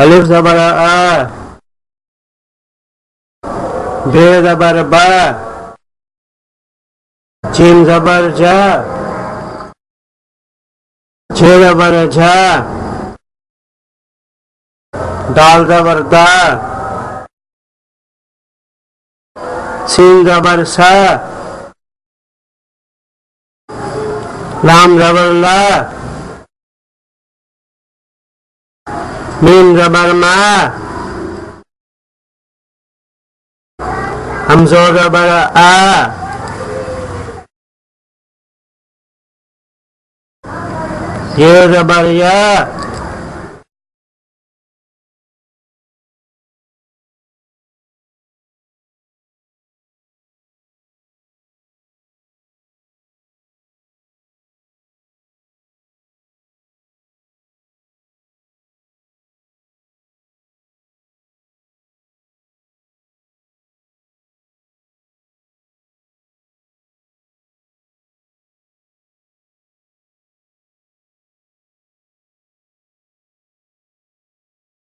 अलिफ ज़बर आ, बे ज़बर बा, जीम ज़बर जा, झे ज़बर झा, दाल ज़बर दा, सीन ज़बर सा, लाम ज़बर ला, मीम ज़बर मा, हमज़ा ज़बर आ, ये ज़बर या,